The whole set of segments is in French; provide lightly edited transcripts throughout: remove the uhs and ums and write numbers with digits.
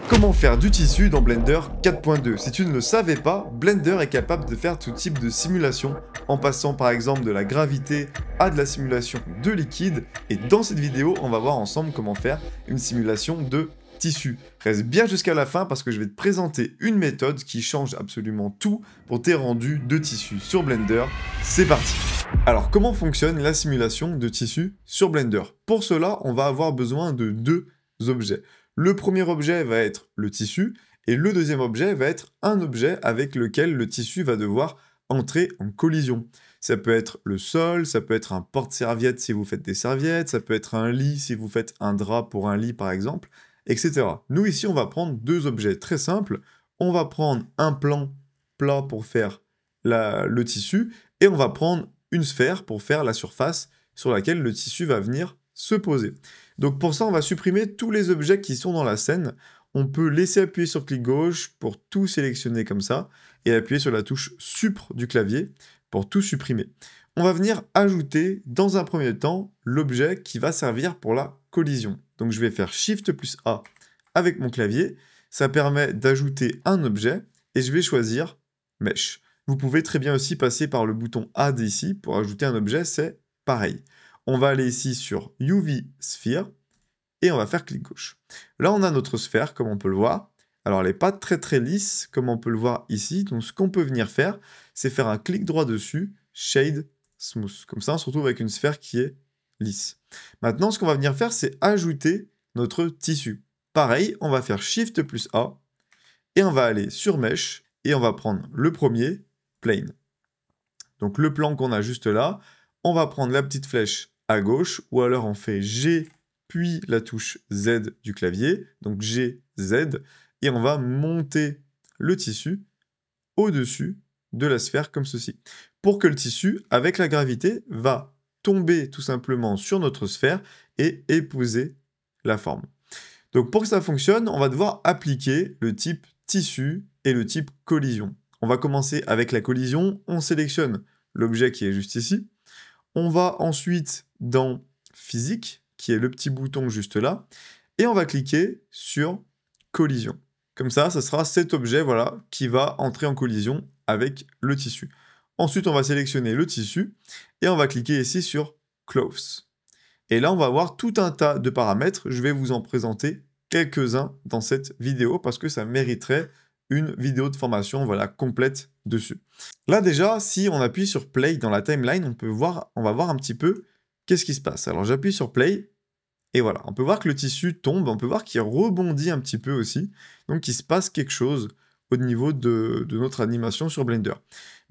Comment faire du tissu dans Blender 4.2? Si tu ne le savais pas, Blender est capable de faire tout type de simulation, en passant par exemple de la gravité à de la simulation de liquide, et dans cette vidéo, on va voir ensemble comment faire une simulation de tissu. Reste bien jusqu'à la fin parce que je vais te présenter une méthode qui change absolument tout pour tes rendus de tissu sur Blender. C'est parti! Alors, comment fonctionne la simulation de tissu sur Blender? Pour cela, on va avoir besoin de deux objets. Le premier objet va être le tissu, et le deuxième objet va être un objet avec lequel le tissu va devoir entrer en collision. Ça peut être le sol, ça peut être un porte-serviette si vous faites des serviettes, ça peut être un lit si vous faites un drap pour un lit par exemple, etc. Nous ici, on va prendre deux objets très simples. On va prendre un plan plat pour faire le tissu, et on va prendre une sphère pour faire la surface sur laquelle le tissu va venir se poser. Donc pour ça, on va supprimer tous les objets qui sont dans la scène. On peut laisser appuyer sur clic gauche pour tout sélectionner comme ça, et appuyer sur la touche Supr du clavier pour tout supprimer. On va venir ajouter, dans un premier temps, l'objet qui va servir pour la collision. Donc je vais faire Shift plus A avec mon clavier. Ça permet d'ajouter un objet, et je vais choisir Mesh. Vous pouvez très bien aussi passer par le bouton Add ici pour ajouter un objet, c'est pareil. On va aller ici sur UV Sphere, et on va faire clic gauche. Là, on a notre sphère, comme on peut le voir. Alors, elle n'est pas très lisse, comme on peut le voir ici. Donc, ce qu'on peut venir faire, c'est faire un clic droit dessus, Shade Smooth. Comme ça, on se retrouve avec une sphère qui est lisse. Maintenant, ce qu'on va venir faire, c'est ajouter notre tissu. Pareil, on va faire Shift plus A, et on va aller sur Mesh, et on va prendre le premier, Plane. Donc, le plan qu'on a juste là, on va prendre la petite flèche à gauche, ou alors on fait G, puis la touche Z du clavier, donc G, Z, et on va monter le tissu au-dessus de la sphère comme ceci. Pour que le tissu, avec la gravité, va tomber tout simplement sur notre sphère et épouser la forme. Donc pour que ça fonctionne, on va devoir appliquer le type tissu et le type collision. On va commencer avec la collision, on sélectionne l'objet qui est juste ici. On va ensuite dans Physique, qui est le petit bouton juste là, et on va cliquer sur Collision. Comme ça sera cet objet voilà, qui va entrer en collision avec le tissu. Ensuite, on va sélectionner le tissu, et on va cliquer ici sur Close. Et là, on va avoir tout un tas de paramètres. Je vais vous en présenter quelques-uns dans cette vidéo, parce que ça mériterait une vidéo de formation voilà, complète dessus. Là déjà, si on appuie sur Play dans la timeline, on va voir un petit peu qu'est-ce qui se passe. Alors j'appuie sur Play, et voilà, on peut voir que le tissu tombe, on peut voir qu'il rebondit un petit peu aussi, donc il se passe quelque chose au niveau de notre animation sur Blender.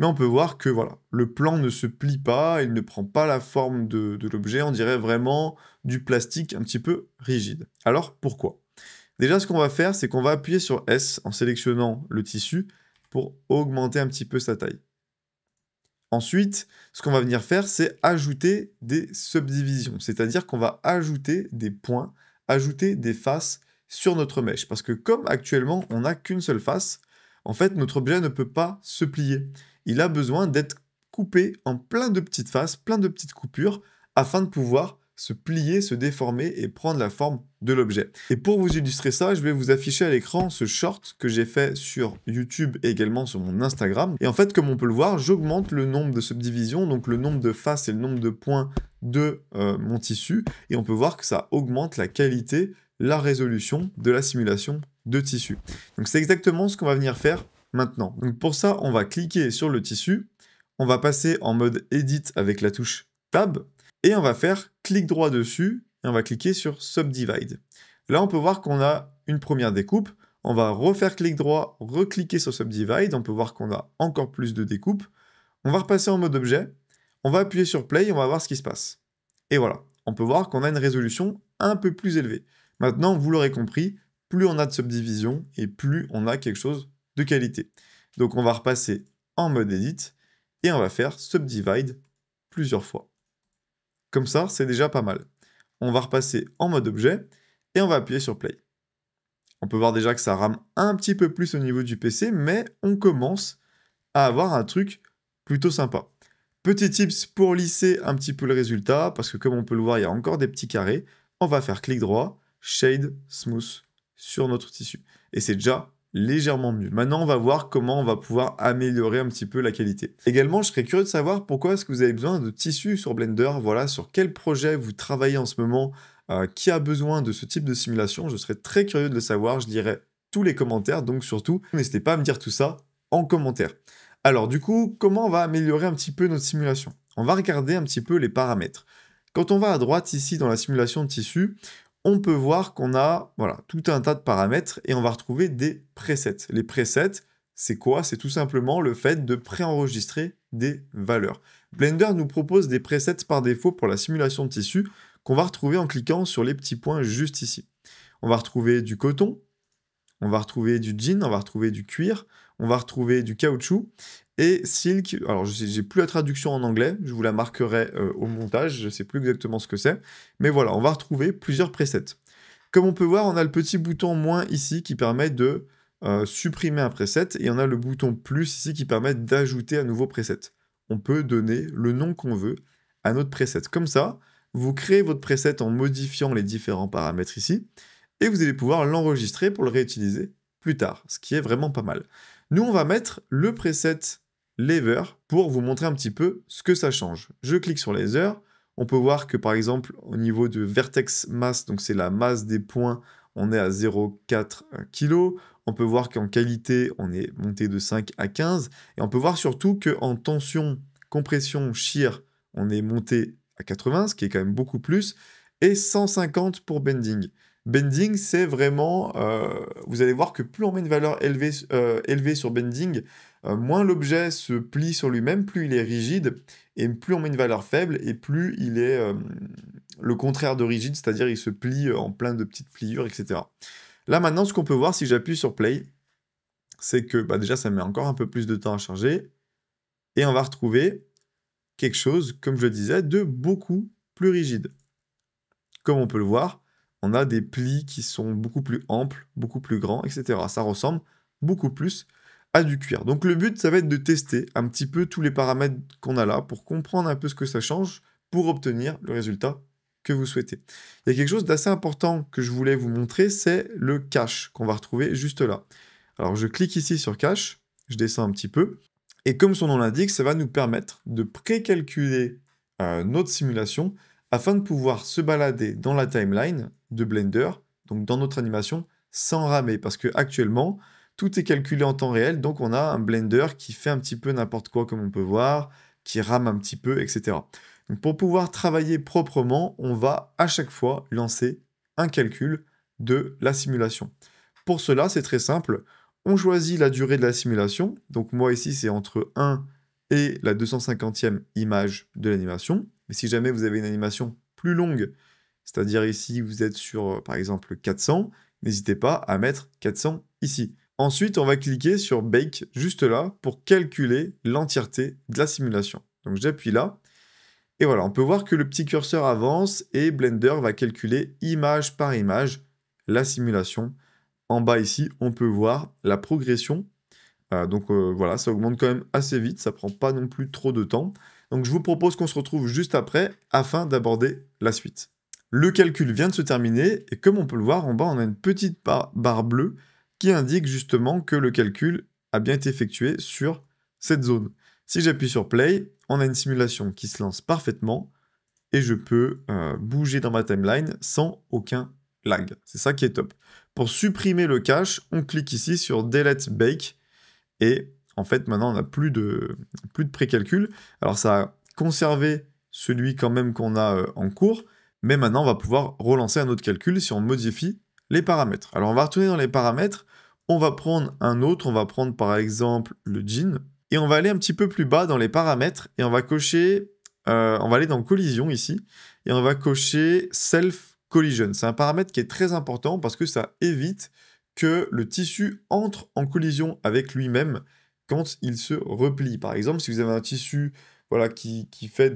Mais on peut voir que voilà, le plan ne se plie pas, il ne prend pas la forme de l'objet, on dirait vraiment du plastique un petit peu rigide. Alors pourquoi ? Déjà, ce qu'on va faire, c'est qu'on va appuyer sur S en sélectionnant le tissu pour augmenter un petit peu sa taille. Ensuite, ce qu'on va venir faire, c'est ajouter des subdivisions, c'est-à-dire qu'on va ajouter des points, ajouter des faces sur notre mèche. Parce que comme actuellement, on n'a qu'une seule face, en fait, notre objet ne peut pas se plier. Il a besoin d'être coupé en plein de petites faces, plein de petites coupures, afin de pouvoir se plier, se déformer et prendre la forme de l'objet. Et pour vous illustrer ça, je vais vous afficher à l'écran ce short que j'ai fait sur YouTube et également sur mon Instagram. Et en fait, comme on peut le voir, j'augmente le nombre de subdivisions, donc le nombre de faces et le nombre de points de mon tissu. Et on peut voir que ça augmente la qualité, la résolution de la simulation de tissu. Donc c'est exactement ce qu'on va venir faire maintenant. Donc pour ça, on va cliquer sur le tissu, on va passer en mode Edit avec la touche Tab, et on va faire clic droit dessus, et on va cliquer sur Subdivide. Là, on peut voir qu'on a une première découpe. On va refaire clic droit, recliquer sur Subdivide. On peut voir qu'on a encore plus de découpes. On va repasser en mode objet. On va appuyer sur Play et on va voir ce qui se passe. Et voilà, on peut voir qu'on a une résolution un peu plus élevée. Maintenant, vous l'aurez compris, plus on a de subdivisions et plus on a quelque chose de qualité. Donc, on va repasser en mode Edit et on va faire Subdivide plusieurs fois. Comme ça, c'est déjà pas mal. On va repasser en mode objet, et on va appuyer sur Play. On peut voir déjà que ça rame un petit peu plus au niveau du PC, mais on commence à avoir un truc plutôt sympa. Petit tips pour lisser un petit peu le résultat, parce que comme on peut le voir, il y a encore des petits carrés. On va faire clic droit, Shade Smooth sur notre tissu. et c'est déjà légèrement mieux. Maintenant, on va voir comment on va pouvoir améliorer un petit peu la qualité. Également, je serais curieux de savoir pourquoi est-ce que vous avez besoin de tissus sur Blender, voilà, sur quel projet vous travaillez en ce moment, qui a besoin de ce type de simulation. Je serais très curieux de le savoir, je lirai tous les commentaires, donc surtout, n'hésitez pas à me dire tout ça en commentaire. Alors du coup, comment on va améliorer un petit peu notre simulation? On va regarder un petit peu les paramètres. Quand on va à droite ici dans la simulation de tissu, on peut voir qu'on a voilà, tout un tas de paramètres et on va retrouver des presets. Les presets, c'est quoi? C'est tout simplement le fait de préenregistrer des valeurs. Blender nous propose des presets par défaut pour la simulation de tissu qu'on va retrouver en cliquant sur les petits points juste ici. On va retrouver du coton, on va retrouver du jean, on va retrouver du cuir, on va retrouver du caoutchouc et silk. Alors, j'ai plus la traduction en anglais, je vous la marquerai au montage, je sais plus exactement ce que c'est. Mais voilà, on va retrouver plusieurs presets. Comme on peut voir, on a le petit bouton moins ici qui permet de supprimer un preset et on a le bouton plus ici qui permet d'ajouter un nouveau preset. On peut donner le nom qu'on veut à notre preset. Comme ça, vous créez votre preset en modifiant les différents paramètres ici et vous allez pouvoir l'enregistrer pour le réutiliser plus tard, ce qui est vraiment pas mal. Nous, on va mettre le preset Lever pour vous montrer un petit peu ce que ça change. Je clique sur Laser, on peut voir que par exemple au niveau de Vertex Mass, donc c'est la masse des points, on est à 0,4 kg. On peut voir qu'en qualité, on est monté de 5 à 15. Et on peut voir surtout qu'en tension, compression, shear, on est monté à 80, ce qui est quand même beaucoup plus, et 150 pour bending. Bending, c'est vraiment... vous allez voir que plus on met une valeur élevée sur bending, moins l'objet se plie sur lui-même, plus il est rigide, et plus on met une valeur faible, et plus il est le contraire de rigide, c'est-à-dire il se plie en plein de petites pliures, etc. Là maintenant, ce qu'on peut voir si j'appuie sur Play, c'est que déjà ça met encore un peu plus de temps à charger, et on va retrouver quelque chose, comme je le disais, de beaucoup plus rigide. Comme on peut le voir, on a des plis qui sont beaucoup plus amples, beaucoup plus grands, etc. Ça ressemble beaucoup plus à du cuir. Donc le but, ça va être de tester un petit peu tous les paramètres qu'on a là pour comprendre un peu ce que ça change pour obtenir le résultat que vous souhaitez. Il y a quelque chose d'assez important que je voulais vous montrer, c'est le cache qu'on va retrouver juste là. Alors je clique ici sur cache, je descends un petit peu, et comme son nom l'indique, ça va nous permettre de précalculer notre simulation afin de pouvoir se balader dans la timeline de Blender, donc dans notre animation, sans ramer, parce que actuellement, tout est calculé en temps réel, donc on a un Blender qui fait un petit peu n'importe quoi, comme on peut voir, qui rame un petit peu, etc. Donc pour pouvoir travailler proprement, on va à chaque fois lancer un calcul de la simulation. Pour cela, c'est très simple, on choisit la durée de la simulation, donc moi ici c'est entre 1 et la 250e image de l'animation. Mais si jamais vous avez une animation plus longue, c'est-à-dire ici vous êtes sur par exemple 400, n'hésitez pas à mettre 400 ici. Ensuite, on va cliquer sur Bake juste là pour calculer l'entièreté de la simulation. Donc j'appuie là, et voilà, on peut voir que le petit curseur avance et Blender va calculer image par image la simulation. En bas ici, on peut voir la progression. Voilà, ça augmente quand même assez vite, ça prend pas non plus trop de temps. Donc je vous propose qu'on se retrouve juste après afin d'aborder la suite. Le calcul vient de se terminer et comme on peut le voir en bas, on a une petite barre bleue qui indique justement que le calcul a bien été effectué sur cette zone. Si j'appuie sur Play, on a une simulation qui se lance parfaitement et je peux bouger dans ma timeline sans aucun lag. C'est ça qui est top. Pour supprimer le cache, on clique ici sur Delete Bake et en fait maintenant on n'a plus de précalcul. Alors ça a conservé celui quand même qu'on a en cours, mais maintenant on va pouvoir relancer un autre calcul si on modifie les paramètres. Alors on va retourner dans les paramètres, on va prendre un autre, on va prendre par exemple le jean, et on va aller un petit peu plus bas dans les paramètres, et on va cocher, on va aller dans collision ici, et on va cocher self collision. C'est un paramètre qui est très important parce que ça évite que le tissu entre en collision avec lui-même quand il se replie. Par exemple, si vous avez un tissu voilà, qui fait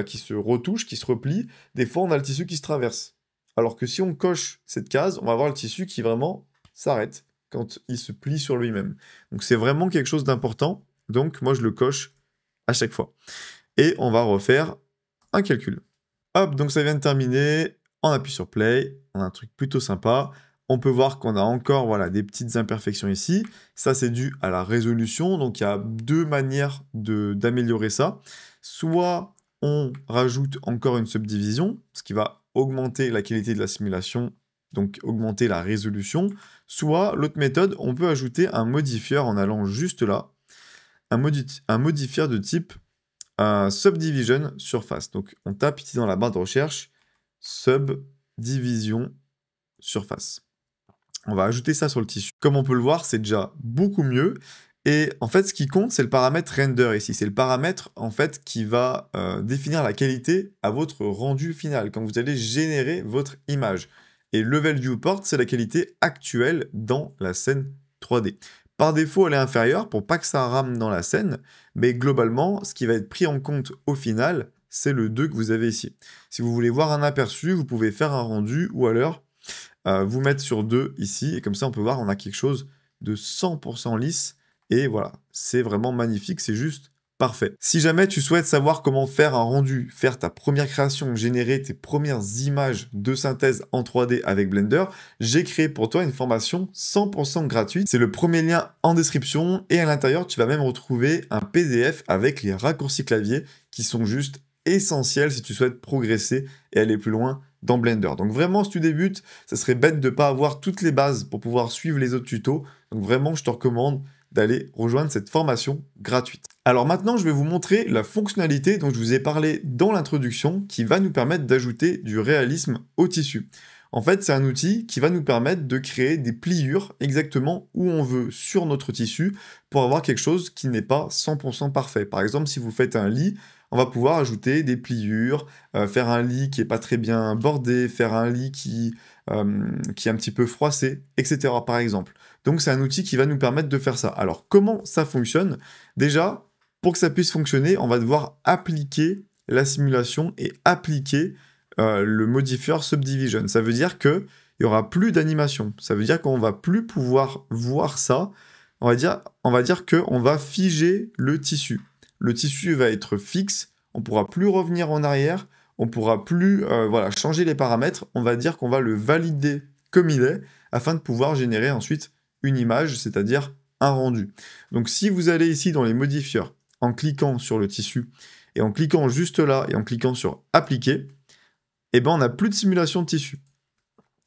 qui se retouche, qui se replie, des fois on a le tissu qui se traverse. Alors que si on coche cette case, on va avoir le tissu qui vraiment s'arrête quand il se plie sur lui-même. Donc c'est vraiment quelque chose d'important, donc moi je le coche à chaque fois. Et on va refaire un calcul. Hop, donc ça vient de terminer, on appuie sur Play, on a un truc plutôt sympa. on peut voir qu'on a encore voilà, des petites imperfections ici. Ça, c'est dû à la résolution. Donc, il y a deux manières d'améliorer ça. Soit on rajoute encore une subdivision, ce qui va augmenter la qualité de la simulation, donc augmenter la résolution. Soit, l'autre méthode, on peut ajouter un modifieur en allant juste là. Un modifieur de type subdivision surface. Donc, on tape ici dans la barre de recherche subdivision surface. On va ajouter ça sur le tissu. Comme on peut le voir, c'est déjà beaucoup mieux. Et en fait, ce qui compte, c'est le paramètre render ici. C'est le paramètre en fait qui va définir la qualité à votre rendu final, quand vous allez générer votre image. Et level viewport, c'est la qualité actuelle dans la scène 3D. Par défaut, elle est inférieure pour pas que ça rame dans la scène, mais globalement, ce qui va être pris en compte au final, c'est le 2 que vous avez ici. Si vous voulez voir un aperçu, vous pouvez faire un rendu ou alors vous mettre sur 2 ici, et comme ça on peut voir on a quelque chose de 100% lisse, et voilà, c'est vraiment magnifique, c'est juste parfait. Si jamais tu souhaites savoir comment faire un rendu, faire ta première création, générer tes premières images de synthèse en 3D avec Blender, j'ai créé pour toi une formation 100% gratuite. C'est le premier lien en description, et à l'intérieur tu vas même retrouver un PDF avec les raccourcis clavier qui sont juste essentiels si tu souhaites progresser et aller plus loin dans Blender. Donc vraiment, si tu débutes, ça serait bête de ne pas avoir toutes les bases pour pouvoir suivre les autres tutos. Donc vraiment, je te recommande d'aller rejoindre cette formation gratuite. Alors maintenant, je vais vous montrer la fonctionnalité dont je vous ai parlé dans l'introduction qui va nous permettre d'ajouter du réalisme au tissu. En fait, c'est un outil qui va nous permettre de créer des pliures exactement où on veut sur notre tissu pour avoir quelque chose qui n'est pas 100% parfait. Par exemple, si vous faites un lit, on va pouvoir ajouter des pliures, faire un lit qui n'est pas très bien bordé, faire un lit qui est un petit peu froissé, etc. par exemple. Donc c'est un outil qui va nous permettre de faire ça. Alors comment ça fonctionne? Déjà, pour que ça puisse fonctionner, on va devoir appliquer la simulation et appliquer le modifieur subdivision. Ça veut dire qu'il n'y aura plus d'animation. Ça veut dire qu'on ne va plus pouvoir voir ça. On va dire qu'on va figer le tissu. Le tissu va être fixe, on ne pourra plus revenir en arrière, on ne pourra plus voilà, changer les paramètres, on va dire qu'on va le valider comme il est, afin de pouvoir générer ensuite une image, c'est-à-dire un rendu. Donc si vous allez ici dans les modifieurs, en cliquant sur le tissu, et en cliquant juste là, et en cliquant sur appliquer, eh ben on n'a plus de simulation de tissu.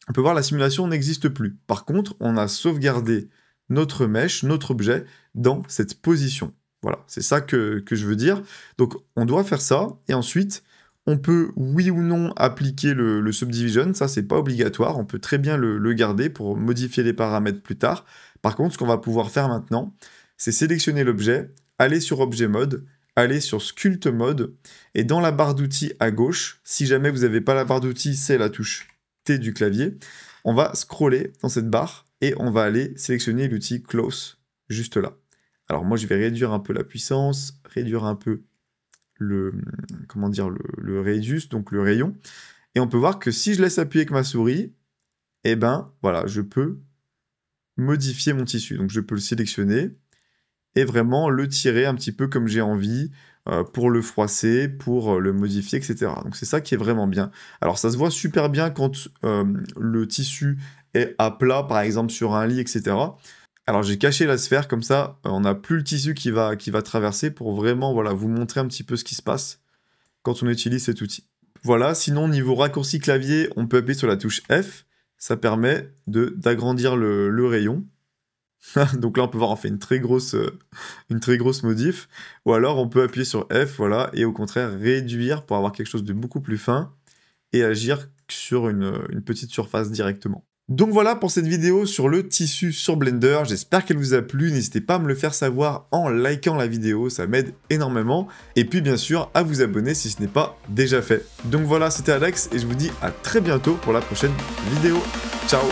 On peut voir la simulation n'existe plus. Par contre, on a sauvegardé notre mesh, notre objet, dans cette position. Voilà, c'est ça que je veux dire. Donc, on doit faire ça, et ensuite, on peut, oui ou non, appliquer le subdivision. Ça, c'est pas obligatoire. On peut très bien le garder pour modifier les paramètres plus tard. Par contre, ce qu'on va pouvoir faire maintenant, c'est sélectionner l'objet, aller sur Objet Mode, aller sur Sculpt Mode, et dans la barre d'outils à gauche, si jamais vous n'avez pas la barre d'outils, c'est la touche T du clavier, on va scroller dans cette barre, et on va aller sélectionner l'outil Close, juste là. Alors moi, je vais réduire un peu la puissance, réduire un peu le radius, donc le rayon. Et on peut voir que si je laisse appuyer avec ma souris, eh ben, voilà, je peux modifier mon tissu. Donc je peux le sélectionner et vraiment le tirer un petit peu comme j'ai envie, pour le froisser, pour le modifier, etc. Donc c'est ça qui est vraiment bien. Alors ça se voit super bien quand le tissu est à plat, par exemple sur un lit, etc. Alors j'ai caché la sphère, comme ça on n'a plus le tissu qui va traverser pour vraiment voilà, vous montrer un petit peu ce qui se passe quand on utilise cet outil. Voilà, sinon niveau raccourci clavier, on peut appuyer sur la touche F, ça permet d'agrandir le rayon. Donc là on peut voir on fait une très grosse modif, ou alors on peut appuyer sur F, voilà, et au contraire réduire pour avoir quelque chose de beaucoup plus fin et agir sur une petite surface directement. Donc voilà pour cette vidéo sur le tissu sur Blender, j'espère qu'elle vous a plu, n'hésitez pas à me le faire savoir en likant la vidéo, ça m'aide énormément, et puis bien sûr à vous abonner si ce n'est pas déjà fait. Donc voilà, c'était Alex, et je vous dis à très bientôt pour la prochaine vidéo. Ciao!